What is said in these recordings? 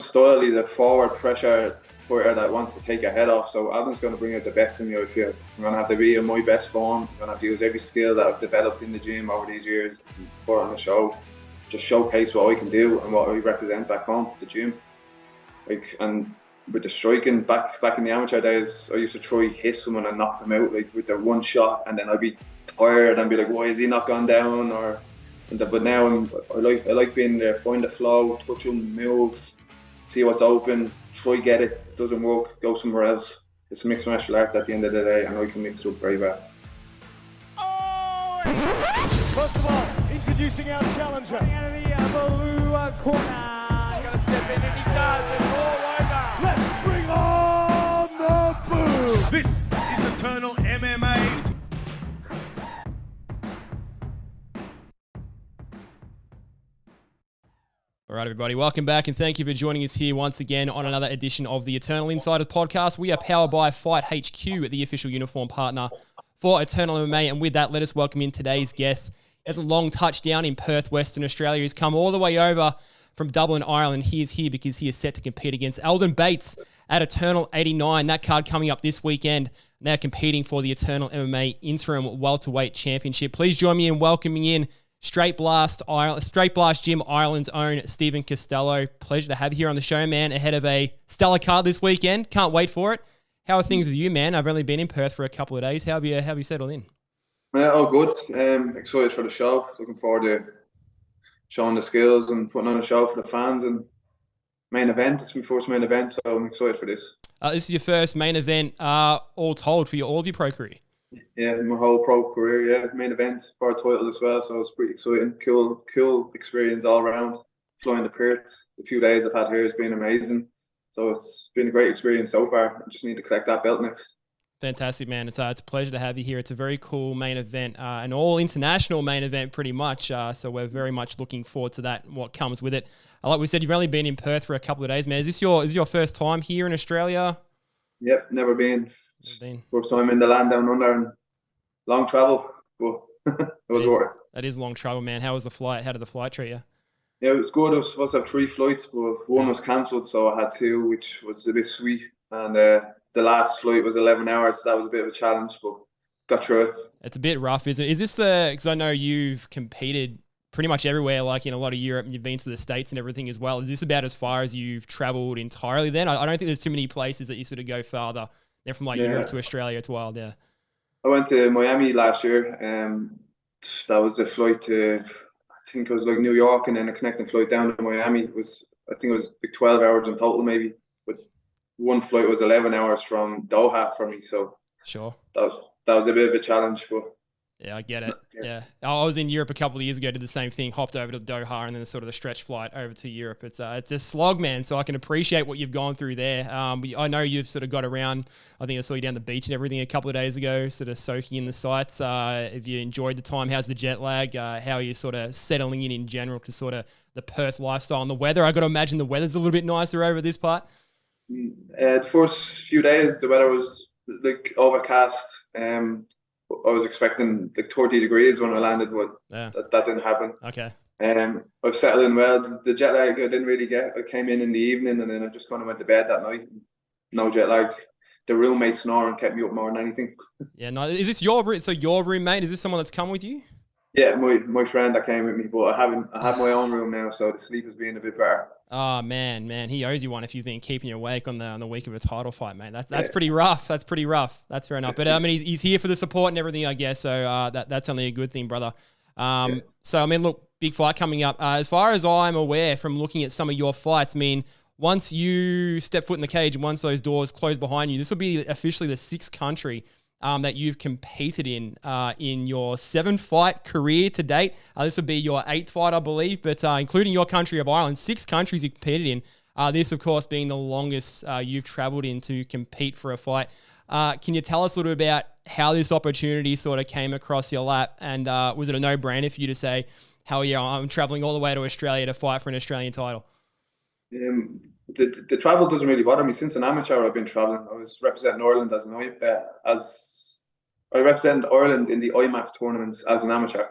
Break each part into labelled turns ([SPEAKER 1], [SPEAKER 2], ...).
[SPEAKER 1] style, he's a forward pressure fighter that wants to take your head off. So Aldin's going to bring out the best in me, I feel. I'm going to have to be in my best form. I'm going to have to use every skill that I've developed in the gym over these years and put on the show. Just showcase what I can do and what I represent back home, the gym. And with the striking, back in the amateur days, I used to try hit someone and knock them out with their one shot, and then I'd be tired and be like, why is he not gone down? But now I like being there, find the flow, touch him, move, see what's open, try get it. Doesn't work, go somewhere else. It's mixed martial arts at the end of the day, and I can mix it up very well.
[SPEAKER 2] First of all, introducing our challenger. Out of the blue corner. He's going to step in, and he does. It's all over. Let's bring on the boom.
[SPEAKER 3] This is Eternal MMA.
[SPEAKER 4] All right, everybody, welcome back, and thank you for joining us here once again on another edition of the Eternal Insiders Podcast. We are powered by Fight HQ, the official uniform partner for Eternal MMA, and with that, let us welcome in today's guest. He has a long touchdown in Perth, Western Australia. He's come all the way over from Dublin, Ireland. He is here because he is set to compete against Aldin Bates at Eternal 89. That card coming up this weekend. Now competing for the Eternal MMA Interim Welterweight Championship. Please join me in welcoming in Straight Blast Gym Ireland's own Stephen Costello. Pleasure to have you here on the show, man, ahead of a stellar card this weekend. Can't wait for it. How are things with you, man? I've only been in Perth for a couple of days. How have you settled in?
[SPEAKER 1] All good. Excited for the show. Looking forward to showing the skills and putting on a show for the fans. And main event. It's my first main event, so I'm excited for this.
[SPEAKER 4] This is your first main event, all told, for all of your pro career.
[SPEAKER 1] Yeah, my whole pro career, yeah. Main event for a title as well, so it's pretty exciting. Cool experience all around. Flying to Perth, the few days I've had here has been amazing. So it's been a great experience so far. I just need to collect that belt next.
[SPEAKER 4] Fantastic, man. It's a pleasure to have you here. It's a very cool main event, an all-international main event pretty much. So we're very much looking forward to that and what comes with it. Like we said, you've only been in Perth for a couple of days, man. Is this your first time here in Australia?
[SPEAKER 1] Yep, never been. First time in the land down under, and long travel, but it was worth it.
[SPEAKER 4] That is long travel, man. How was the flight? How did the flight treat you?
[SPEAKER 1] Yeah, it was good. I was supposed to have 3 flights, but one was cancelled, so I had 2, which was a bit sweet. And the last flight was 11 hours. So that was a bit of a challenge, but got through it. It's
[SPEAKER 4] a bit rough, isn't it? Is this because I know you've competed pretty much everywhere, like in a lot of Europe, and you've been to the States and everything as well. Is this about as far as you've travelled entirely then? I don't think there's too many places that you sort of go farther. They're from Europe to Australia. It's wild, yeah.
[SPEAKER 1] I went to Miami last year. That was a flight to, I think it was like New York, and then a connecting flight down to Miami. I think it was like 12 hours in total maybe. But one flight was 11 hours from Doha for me. So
[SPEAKER 4] sure,
[SPEAKER 1] that was a bit of a challenge, but
[SPEAKER 4] yeah, I get it. Yeah. I was in Europe a couple of years ago, did the same thing, hopped over to Doha and then sort of the stretch flight over to Europe. It's a slog, man, so I can appreciate what you've gone through there. I know you've sort of got around. I think I saw you down the beach and everything a couple of days ago, sort of soaking in the sights. Have you enjoyed the time? How's the jet lag? How are you sort of settling in general to sort of the Perth lifestyle and the weather? I got to imagine the weather's a little bit nicer over this part.
[SPEAKER 1] The first few days, the weather was like overcast. I was expecting like 30 degrees when I landed, but that didn't happen.
[SPEAKER 4] Okay.
[SPEAKER 1] I've settled in well. The jet lag I didn't really get. I came in the evening, and then I just kind of went to bed that night. No jet lag. The roommate snoring kept me up more than anything.
[SPEAKER 4] Yeah, no. Is this your roommate? Is this someone that's come with you?
[SPEAKER 1] Yeah, my friend that came with me, but I have my own room now, so the sleep is being a bit better.
[SPEAKER 4] Oh man, he owes you one if you've been keeping you awake on the week of a title fight, mate. That's pretty rough. That's pretty rough. That's fair enough. But I mean, he's here for the support and everything, I guess. So that's only a good thing, brother. So I mean, look, big fight coming up. As far as I'm aware from looking at some of your fights, I mean, once you step foot in the cage and once those doors close behind you, this will be officially the 6th country that you've competed in your 7-fight career to date. This will be your 8th fight, I believe, but including your country of Ireland, 6 countries you competed in. This, of course, being the longest you've travelled in to compete for a fight. Can you tell us a little bit about how this opportunity sort of came across your lap? And was it a no-brainer for you to say, hell yeah, I'm travelling all the way to Australia to fight for an Australian title?
[SPEAKER 1] The travel doesn't really bother me. Since an amateur, I've been traveling. I was representing Ireland I represented Ireland in the IMAF tournaments as an amateur.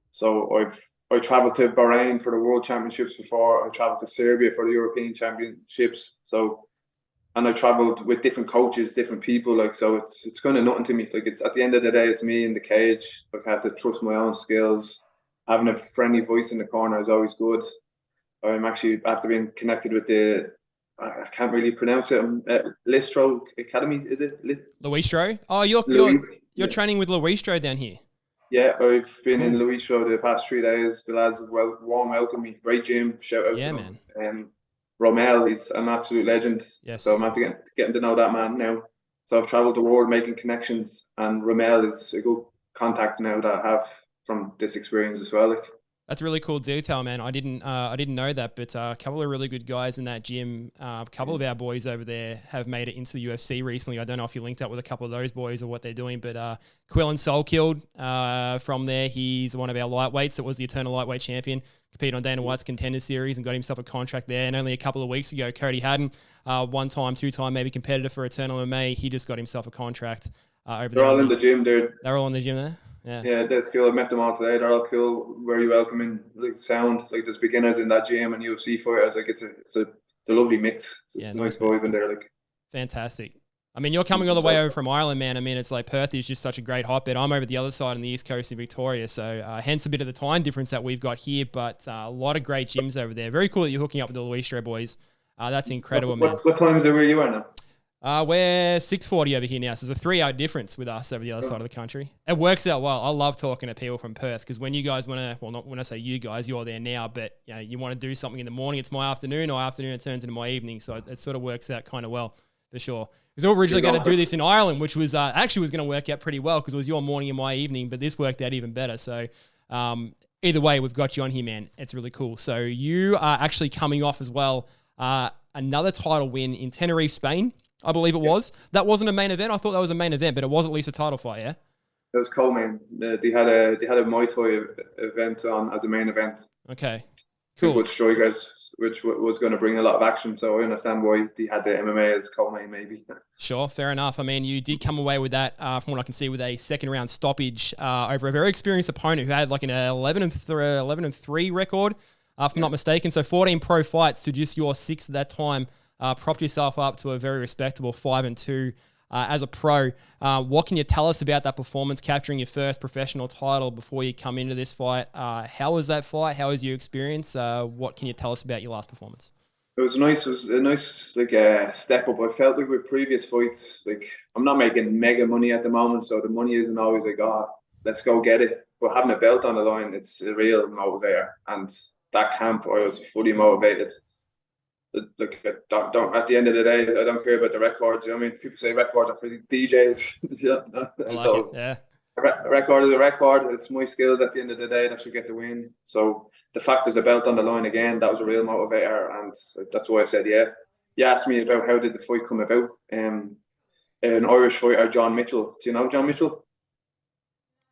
[SPEAKER 1] So I've I travelled to Bahrain for the World Championships before. I travelled to Serbia for the European Championships. So, and I travelled with different coaches, different people. Like, so it's kind of nothing to me. Like, it's at the end of the day, it's me in the cage. Like, I have to trust my own skills. Having a friendly voice in the corner is always good. I'm actually, after being connected with I can't really pronounce it. Listro Academy, is it?
[SPEAKER 4] Luistro? Oh, you're training with Luistro down here.
[SPEAKER 1] Yeah, I've been in Luistro the past 3 days. The lads have warm welcome me. Great gym. Shout out to them. Man. Romel, he's an absolute legend.
[SPEAKER 4] Yes.
[SPEAKER 1] So I'm after getting to know that man now. So I've travelled the world making connections, and Romel is a good contact now that I have from this experience as well. Like,
[SPEAKER 4] that's really cool detail, man. I didn't know that, but a couple of really good guys in that gym. A couple of our boys over there have made it into the UFC recently. I don't know if you linked up with a couple of those boys or what they're doing, but Quillen Soulkilled from there. He's one of our lightweights that was the Eternal Lightweight champion. Competed on Dana White's Contender Series and got himself a contract there. And only a couple of weeks ago, Cody Haddon, one-time, two-time maybe competitor for Eternal MMA, he just got himself a contract over there.
[SPEAKER 1] They're all in the gym, dude.
[SPEAKER 4] They're all in the gym there?
[SPEAKER 1] Yeah, that's cool. I met them all today. They're all cool, very welcoming, like sound. Like, there's beginners in that gym and UFC fighters. Like, it's a lovely mix. It's a nice vibe in there. Like,
[SPEAKER 4] fantastic. I mean, you're coming all the way over from Ireland, man. I mean, it's like Perth is just such a great hotbed. I'm over the other side on the East Coast in Victoria, so hence a bit of the time difference that we've got here, but a lot of great gyms over there. Very cool that you're hooking up with the Luistro boys. That's incredible, man.
[SPEAKER 1] What time is it where you are now?
[SPEAKER 4] We're 6:40 over here now, so there's a 3-hour difference with us over the other side of the country. It works out well. I love talking to people from Perth because when you guys want to, well, not when I say you guys, you're there now, but you want to do something in the morning, it's my afternoon, or afternoon it turns into my evening, so it sort of works out kind of well for sure. Because we were originally going to do this in Ireland, which was actually was going to work out pretty well because it was your morning and my evening, but this worked out even better. So either way, we've got you on here, man. It's really cool. So you are actually coming off as well another title win in Tenerife, Spain. I believe it was. That wasn't a main event. I thought that was a main event, but it was at least a title fight, yeah?
[SPEAKER 1] It was co-main. They had a Muay Thai event on as a main event.
[SPEAKER 4] Okay, cool.
[SPEAKER 1] Good strikers, which was going to bring a lot of action. So I understand why they had the MMA as co-main, maybe.
[SPEAKER 4] Sure, fair enough. I mean, you did come away with that, from what I can see, with a second round stoppage over a very experienced opponent who had like an 11-3 record, if I'm not mistaken. So 14 pro fights to just your 6th at that time. Propped yourself up to a very respectable 5-2 as a pro. What can you tell us about that performance, capturing your first professional title before you come into this fight? How was that fight? How was your experience? What can you tell us about your last performance?
[SPEAKER 1] It was nice. It was a nice step up. I felt like with previous fights, like I'm not making mega money at the moment, so the money isn't always like, let's go get it. But having a belt on the line, it's a real motivator. And that camp, I was fully motivated. Like, at the end of the day, I don't care about the records. You know what I mean? People say records are for the DJs. A record is a record. It's my skills at the end of the day that should get the win. So the fact there's a belt on the line again, that was a real motivator, and that's why I said yeah. You asked me about how did the fight come about. An Irish fighter, John Mitchell. Do you know John Mitchell?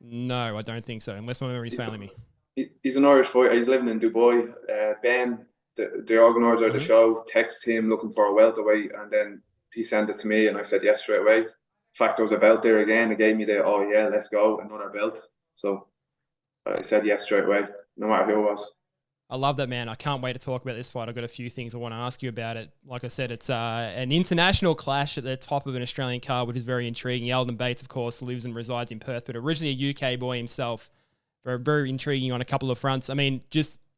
[SPEAKER 4] No, I don't think so, unless my memory's failing me.
[SPEAKER 1] He's an Irish fighter. He's living in Dubai. Ben, the organizer of the show, texted him looking for a welterweight, and then he sent it to me, and I said yes straight away. In fact, there was a belt there again. It gave me let's go, another belt. So I said yes straight away, no matter who it was.
[SPEAKER 4] I love that, man. I can't wait to talk about this fight. I've got a few things I want to ask you about it. Like I said, it's an international clash at the top of an Australian card, which is very intriguing. Aldin Bates, of course, lives and resides in Perth, but originally a UK boy himself. Very, very intriguing on a couple of fronts. I mean,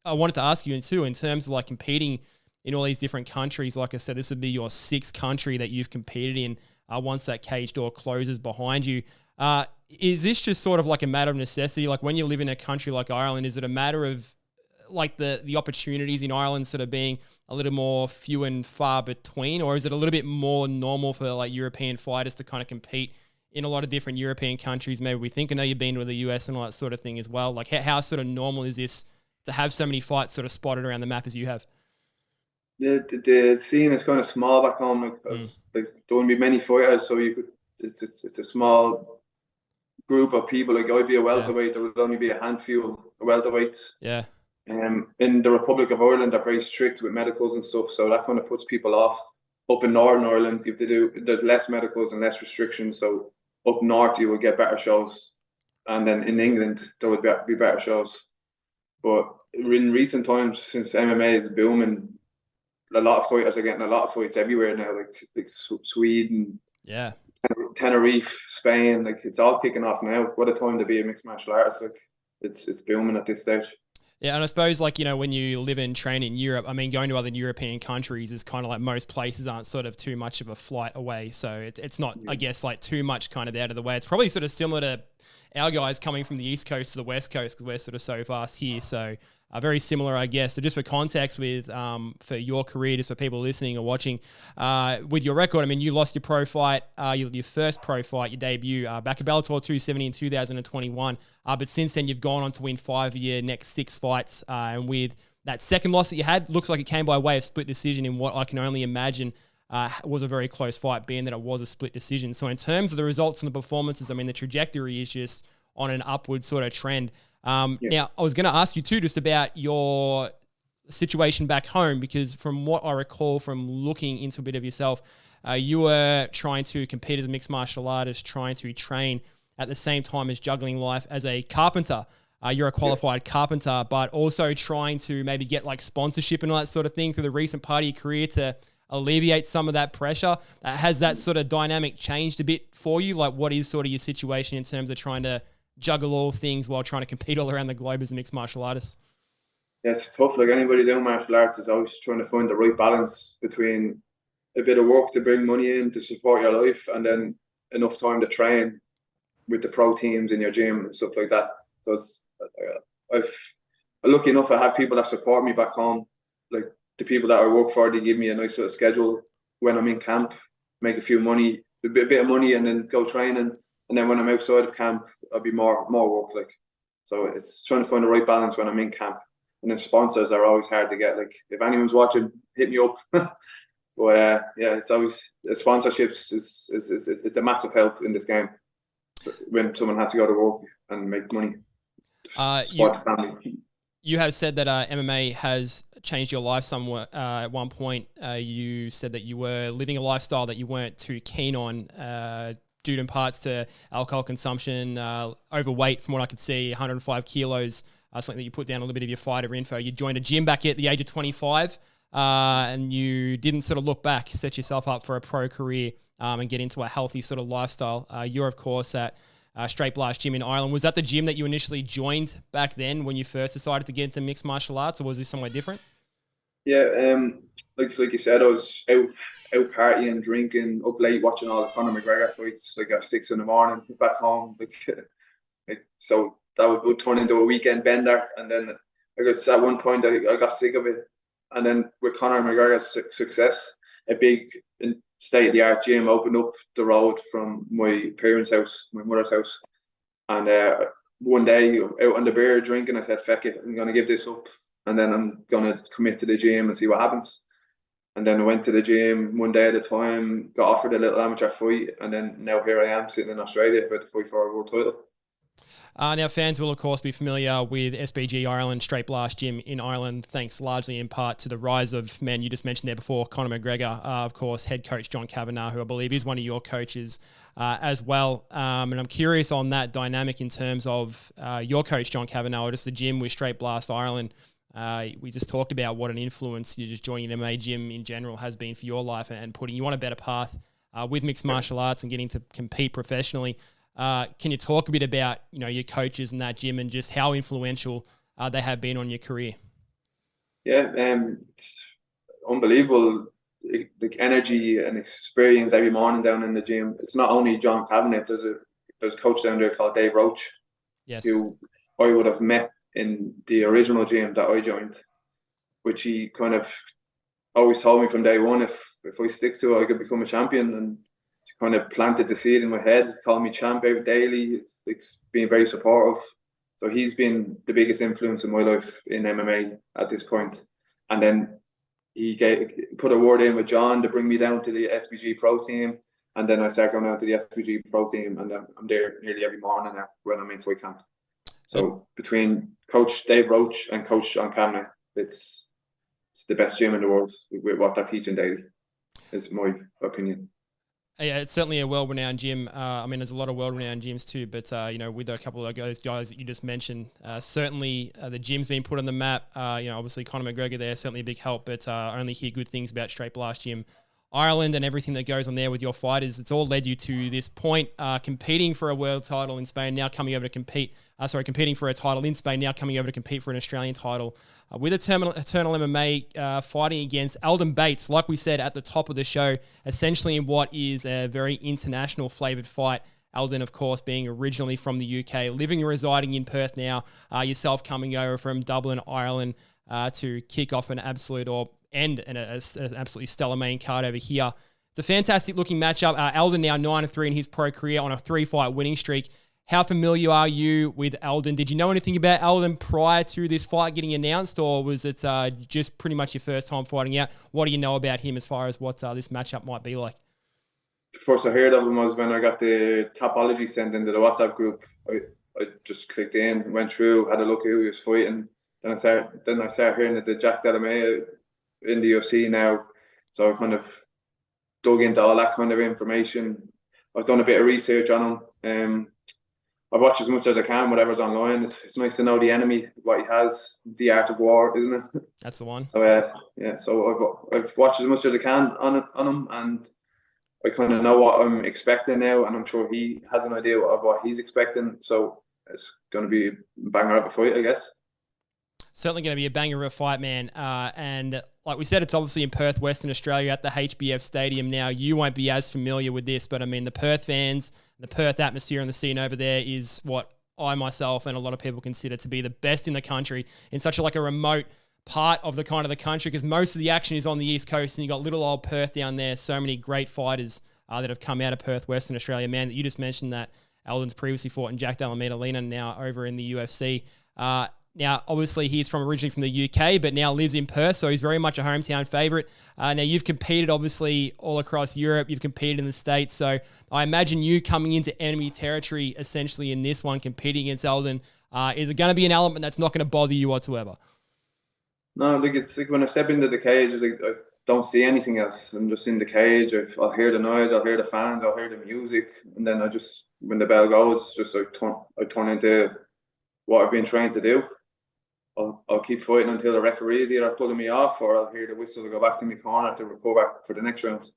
[SPEAKER 4] I wanted to ask you too, in terms of like competing in all these different countries. Like I said, this would be your 6th country that you've competed in once that cage door closes behind you. Is this just sort of like a matter of necessity? Like when you live in a country like Ireland, is it a matter of like the opportunities in Ireland sort of being a little more few and far between, or is it a little bit more normal for like European fighters to kind of compete in a lot of different European countries? Maybe we think, I know you've been to the US and all that sort of thing as well. Like how sort of normal is this to have so many fights sort of spotted around the map as you have?
[SPEAKER 1] The scene is kind of small back home because there won't be many fighters, so it's a small group of people. Like I'd be a welterweight, there would only be a handful of welterweights.
[SPEAKER 4] Yeah.
[SPEAKER 1] In the Republic of Ireland, they're very strict with medicals and stuff, so that kind of puts people off. Up in Northern Ireland, there's less medicals and less restrictions, so up north you will get better shows, and then in England there would be better shows. But in recent times, since MMA is booming, a lot of fighters are getting a lot of fights everywhere now, like Sweden,
[SPEAKER 4] Yeah.
[SPEAKER 1] Tenerife, Spain. Like, it's all kicking off now. What a time to be a mixed martial artist! Like, it's booming at this stage.
[SPEAKER 4] Yeah, and I suppose, like, you know, when you live and train in Europe, I mean, going to other European countries is kind of like most places aren't sort of too much of a flight away. So it's not, I guess, like too much kind of out of the way. It's probably sort of similar to our guys coming from the East Coast to the West Coast because we're sort of so fast here. So very similar, I guess. So just for context with for your career, just for people listening or watching, with your record, I mean, you lost your pro fight, your first pro fight, your debut, back at Bellator 270 in 2021. But since then, you've gone on to win 5 of your next 6 fights. And with that second loss that you had, looks like it came by way of split decision in what I can only imagine was a very close fight, being that it was a split decision. So in terms of the results and the performances, I mean, the trajectory is just on an upward sort of trend. Now, I was going to ask you too, just about your situation back home, because from what I recall from looking into a bit of yourself, you were trying to compete as a mixed martial artist, trying to train at the same time as juggling life as a carpenter. You're a qualified carpenter, but also trying to maybe get like sponsorship and all that sort of thing through the recent part of your career to alleviate some of that pressure. Has that sort of dynamic changed a bit for you? Like, what is sort of your situation in terms of trying to juggle all things while trying to compete all around the globe as a mixed martial artist?
[SPEAKER 1] Yeah, it's tough. Like, anybody doing martial arts is always trying to find the right balance between a bit of work to bring money in to support your life and then enough time to train with the pro teams in your gym and stuff like that. So I'm lucky enough I have people that support me back home. Like, the people that I work for, they give me a nice little schedule when I'm in camp, make a bit of money and then go training. And then when I'm outside of camp, I'll be more work. Like, so it's trying to find the right balance when I'm in camp. And then sponsors are always hard to get. Like, if anyone's watching, hit me up. But yeah, it's always sponsorships. It's a massive help in this game when someone has to go to work and make money. Support the family.
[SPEAKER 4] You have said that MMA has changed your life somewhat. At one point, you said that you were living a lifestyle that you weren't too keen on, due in parts to alcohol consumption, overweight, from what I could see, 105 kilos, something that you put down a little bit of your fighter info. You joined a gym back at the age of 25, and you didn't sort of look back, set yourself up for a pro career, and get into a healthy sort of lifestyle. You're, of course, at Straight Blast Gym in Ireland. Was that the gym that you initially joined back then when you first decided to get into mixed martial arts, or was this somewhere different?
[SPEAKER 1] Yeah, like you said, I was out partying, drinking, up late watching all the Conor McGregor fights, like at 6 a.m. back home. So that would turn into a weekend bender, and then at one point I got sick of it. And then with Conor McGregor's success, a big state-of-the-art gym opened up the road from my parents' house, my mother's house. And one day out on the beer drinking, I said, "Feck it, I'm going to give this up, and then I'm going to commit to the gym and see what happens." And then I went to the gym one day at a time, got offered a little amateur fight, and then now here I am sitting in Australia about to fight for a world title.
[SPEAKER 4] Now, fans will, of course, be familiar with SBG Ireland, Straight Blast Gym in Ireland, thanks largely in part to the rise of, man, you just mentioned there before, Conor McGregor, of course, head coach John Kavanagh, who I believe is one of your coaches as well. And I'm curious on that dynamic in terms of your coach, John Kavanagh, or just the gym with Straight Blast Ireland. We just talked about what an influence you just joining an MMA gym in general has been for your life and putting you on a better path with mixed martial arts and getting to compete professionally. Can you talk a bit about, your coaches in that gym and just how influential they have been on your career?
[SPEAKER 1] Yeah, it's unbelievable, the energy and experience every morning down in the gym. It's not only John Kavanagh. There's a coach down there called Dave Roach,
[SPEAKER 4] yes,
[SPEAKER 1] who I would have met in the original gym that I joined, which he kind of always told me from day one, if I stick to it, I could become a champion. And kind of planted the seed in my head, called me champ every daily, being very supportive. So he's been the biggest influence in my life in MMA at this point. And then he put a word in with John to bring me down to the SBG Pro team. And then I started going down to the SBG Pro team, and I'm there nearly every morning now when I'm in fight camp. So between Coach Dave Roach and Coach John Kavanagh, it's the best gym in the world with what they're teaching daily, is my opinion.
[SPEAKER 4] Yeah, it's certainly a well-renowned gym. I mean, there's a lot of world-renowned gyms too, but, with a couple of those guys that you just mentioned, certainly the gym's been put on the map. Obviously Conor McGregor there, certainly a big help, but I only hear good things about Straight Blast Gym Ireland and everything that goes on there with your fighters. It's all led you to this point, competing for a world title in Spain, now coming over to competing for a title in Spain, now coming over to compete for an Australian title with Eternal MMA, fighting against Aldin Bates, like we said at the top of the show, essentially in what is a very international flavoured fight. Aldin, of course, being originally from the UK, living and residing in Perth now, yourself coming over from Dublin, Ireland, to kick off an absolutely stellar main card over here. It's a fantastic looking matchup. Aldin now 9-3 in his pro career on a 3-fight winning streak. How familiar are you with Aldin? Did you know anything about Aldin prior to this fight getting announced, or was it just pretty much your first time fighting out? What do you know about him as far as what this matchup might be like?
[SPEAKER 1] First I heard of him was when I got the Topology sent into the WhatsApp group. I just clicked in, went through, had a look at who he was fighting. Then I started hearing that the Jack Della Maia in the UFC now, so I kind of dug into all that kind of information. I've done a bit of research on him. I've watched as much as I can, whatever's online. It's nice to know the enemy, what he has, the art of war, isn't it?
[SPEAKER 4] That's the one.
[SPEAKER 1] So so I've watched as much as I can on him, and I kind of know what I'm expecting now, and I'm sure he has an idea of what he's expecting. So it's going to be a banger of a fight, I guess.
[SPEAKER 4] Certainly going to be a banger of a fight, man. And like we said, it's obviously in Perth, Western Australia at the HBF Stadium now. You won't be as familiar with this, but I mean, the Perth fans, the Perth atmosphere and the scene over there is what I myself and a lot of people consider to be the best in the country in such a remote part of the country, because most of the action is on the East Coast and you got little old Perth down there. So many great fighters that have come out of Perth, Western Australia. Man, you just mentioned that Aldin's previously fought in Jack Della Maia, now over in the UFC. Now, obviously, he's originally from the UK, but now lives in Perth, so he's very much a hometown favourite. Now, you've competed, obviously, all across Europe. You've competed in the States, so I imagine you coming into enemy territory, essentially, in this one, competing against Aldin, is it going to be an element that's not going to bother you whatsoever?
[SPEAKER 1] No, it's like when I step into the cage, it's like I don't see anything else. I'm just in the cage. I'll hear the noise, I'll hear the fans, I'll hear the music, and then when the bell goes, it's just I turn into what I've been trained to do. I'll keep fighting until the referee is either pulling me off, or I'll hear the whistle to go back to my corner to go back for the next round.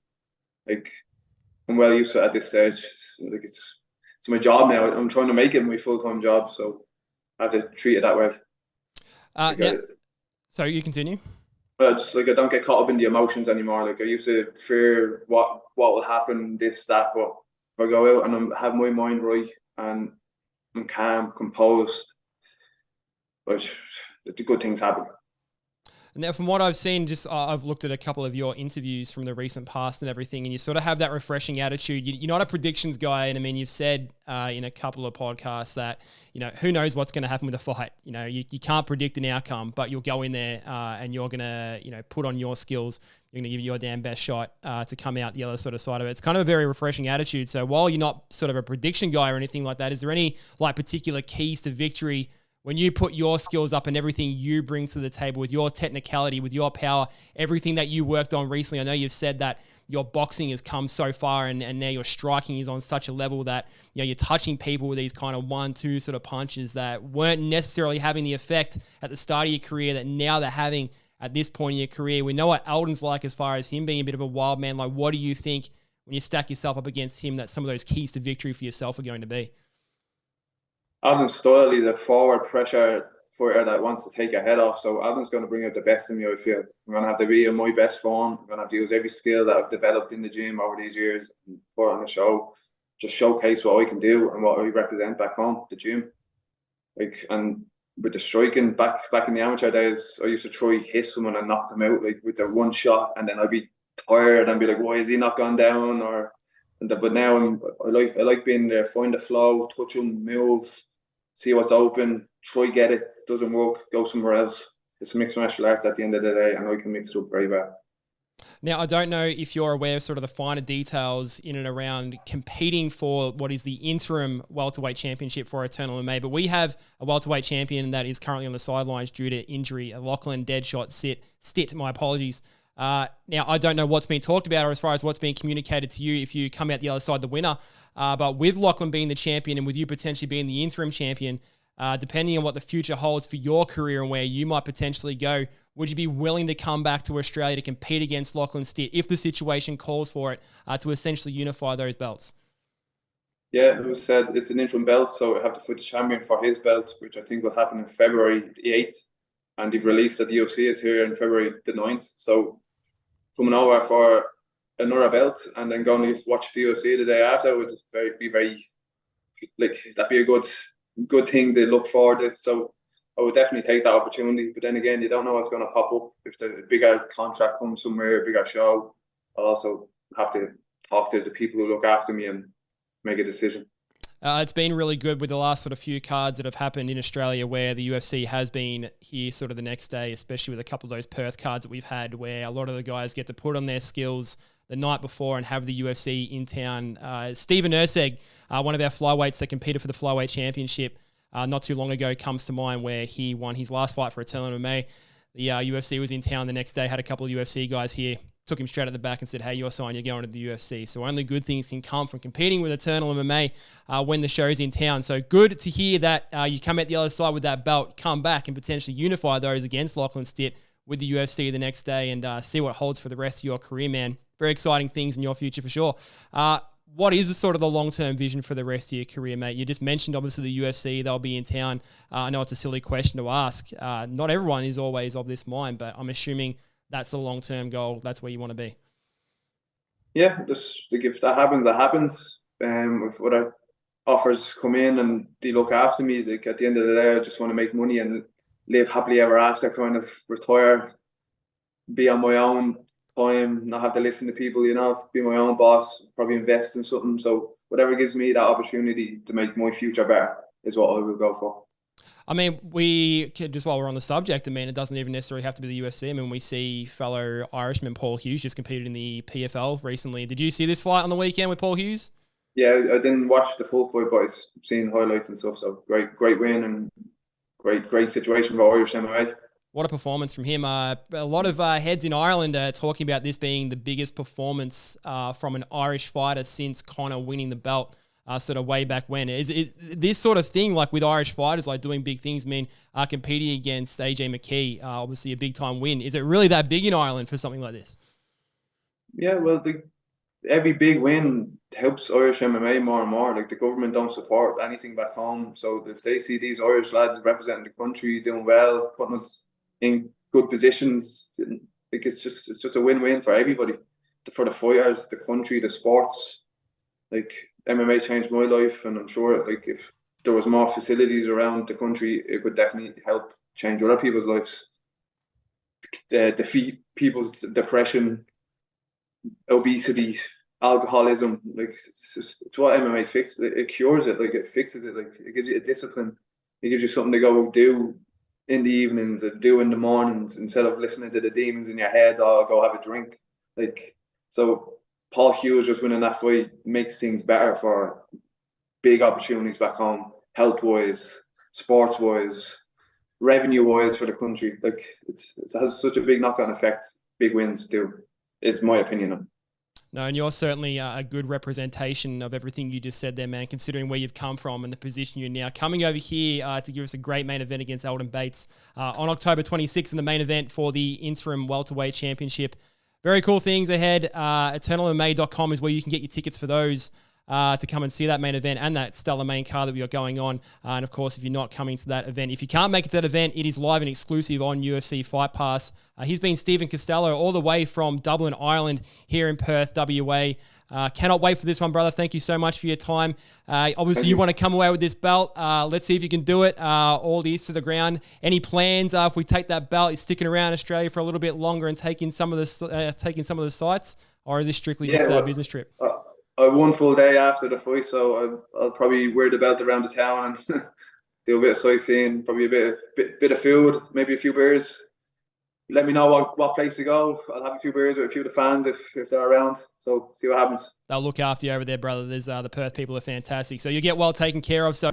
[SPEAKER 1] I'm well used to it at this stage. It's my job now. I'm trying to make it my full-time job, so I have to treat it that way.
[SPEAKER 4] So you continue.
[SPEAKER 1] But I don't get caught up in the emotions anymore. I used to fear what will happen, this, that. But if I go out and I have my mind right and I'm calm, composed, but the good things happen.
[SPEAKER 4] And now from what I've seen, I've looked at a couple of your interviews from the recent past and everything, and you sort of have that refreshing attitude. You're not a predictions guy, and I mean, you've said in a couple of podcasts that, who knows what's going to happen with a fight. You can't predict an outcome, but you'll go in there and you're going to, put on your skills. You're going to give your damn best shot to come out the other sort of side of it. It's kind of a very refreshing attitude. So while you're not sort of a prediction guy or anything like that, is there any particular keys to victory when you put your skills up and everything you bring to the table with your technicality, with your power, everything that you worked on recently? I know you've said that your boxing has come so far and now your striking is on such a level that you're touching people with these kind of 1-2 sort of punches that weren't necessarily having the effect at the start of your career that now they're having at this point in your career. We know what Aldin's like as far as him being a bit of a wild man. What do you think when you stack yourself up against him that some of those keys to victory for yourself are going to be?
[SPEAKER 1] Aldin's style, he's a forward pressure fighter that wants to take your head off. So Aldin's going to bring out the best in me, I feel. I'm going to have to be in my best form. I'm going to have to use every skill that I've developed in the gym over these years and put on the show. Just showcase what I can do and what I represent back home, the gym. And with the striking, back in the amateur days, I used to try hit someone and knock them out with the one shot, and then I'd be tired and be like, why is he not gone down? But now I like being there, find the flow, touch him, move, see what's open, try get it, doesn't work, go somewhere else. It's mixed martial arts at the end of the day, and I can mix it up very well.
[SPEAKER 4] Now, I don't know if you're aware of sort of the finer details in and around competing for what is the interim welterweight championship for Eternal MMA, but we have a welterweight champion that is currently on the sidelines due to injury, a Auckland Stitt, my apologies. Now, I don't know what's been talked about or as far as what's been communicated to you if you come out the other side the winner. But with Lachlan being the champion and with you potentially being the interim champion, depending on what the future holds for your career and where you might potentially go, would you be willing to come back to Australia to compete against Lachlan Stitt if the situation calls for it, to essentially unify those belts?
[SPEAKER 1] Yeah, it was said it's an interim belt, so I have to fight the champion for his belt, which I think will happen in February the 8th. And they've released that the UFC is here in February the 9th. So coming over for another belt and then going to watch the UFC the day after would be very that'd be a good thing to look forward to. So I would definitely take that opportunity. But then again, you don't know what's going to pop up. If the bigger contract comes somewhere, a bigger show, I'll also have to talk to the people who look after me and make a decision.
[SPEAKER 4] It's been really good with the last sort of few cards that have happened in Australia where the UFC has been here sort of the next day, especially with a couple of those Perth cards that we've had where a lot of the guys get to put on their skills the night before and have the UFC in town. Steven Erceg, one of our flyweights that competed for the flyweight championship not too long ago, comes to mind where he won his last fight for Eternal MMA. The UFC was in town the next day, had a couple of UFC guys here, took him straight at the back and said, hey, you're signed, you're going to the UFC. So only good things can come from competing with Eternal MMA when the show's in town. So good to hear that you come out the other side with that belt, come back and potentially unify those against Lachlan Stitt with the UFC the next day and see what holds for the rest of your career, man. Very exciting things in your future for sure. What is sort of the long-term vision for the rest of your career, mate? You just mentioned, obviously, the UFC. They'll be in town. I know it's a silly question to ask. Not everyone is always of this mind, but I'm assuming that's the long-term goal. That's where you want to be.
[SPEAKER 1] Yeah, just if that happens, that happens. If other offers come in and they look after me, like at the end of the day, I just want to make money and live happily ever after, kind of retire, be on my own time, not have to listen to people, be my own boss, probably invest in something. So whatever gives me that opportunity to make my future better is what I will go for.
[SPEAKER 4] I mean, we could, just while we're on the subject, I mean, it doesn't even necessarily have to be the UFC. I mean, we see fellow Irishman Paul Hughes just competed in the PFL recently. Did you see this fight on the weekend with Paul Hughes?
[SPEAKER 1] Yeah, I didn't watch the full fight, but I've seen highlights and stuff. So great win and great situation for Irish MMA.
[SPEAKER 4] What a performance from him. A lot of heads in Ireland are talking about this being the biggest performance from an Irish fighter since Conor winning the belt sort of way back when. Is this sort of thing, like with Irish fighters, like doing big things, competing against AJ McKee, obviously a big-time win. Is it really that big in Ireland for something like this?
[SPEAKER 1] Yeah, well, every big win helps Irish MMA more and more. Like, the government don't support anything back home. So if they see these Irish lads representing the country, doing well, putting us in good positions, like it's just a win-win for everybody, for the fighters, the country, the sports. Like, MMA changed my life, and I'm sure like if there was more facilities around the country, it would definitely help change other people's lives. Defeat people's depression, obesity, alcoholism. Like it's what MMA fixes. It cures it. Like, it fixes it. Like, it gives you a discipline. It gives you something to go do in the evenings or do in the mornings instead of listening to the demons in your head. Oh, I'll go have a drink. Like, so Paul Hughes just winning that fight makes things better for big opportunities back home, health-wise, sports-wise, revenue-wise for the country. Like, it has such a big knock-on effect. Big wins do, is my opinion.
[SPEAKER 4] No, and you're certainly a good representation of everything you just said there, man, considering where you've come from and the position you're now. Coming over here to give us a great main event against Aldin Bates on October 26th in the main event for the interim welterweight championship. Very cool things ahead. EternalMMA.com is where you can get your tickets for those to come and see that main event and that stellar main card that we got going on. And of course, if you're not coming to that event, if you can't make it to that event, it is live and exclusive on UFC Fight Pass. He's been Stephen Costello all the way from Dublin, Ireland, here in Perth, WA. Cannot wait for this one, brother. Thank you so much for your time. Obviously, you want to come away with this belt. Let's see if you can do it. All the ears to the ground. Any plans if we take that belt? Is sticking around Australia for a little bit longer and taking some of the sites, or is this strictly just a business trip?
[SPEAKER 1] I have one full day after the fight, so I'll probably wear the belt around the town and do a bit of sightseeing, probably a bit of food, maybe a few beers. Let me know what place to go. I'll have a few beers with a few of the fans if they're around. So see what happens.
[SPEAKER 4] They'll look after you over there, brother. The Perth people are fantastic. So you get well taken care of. So.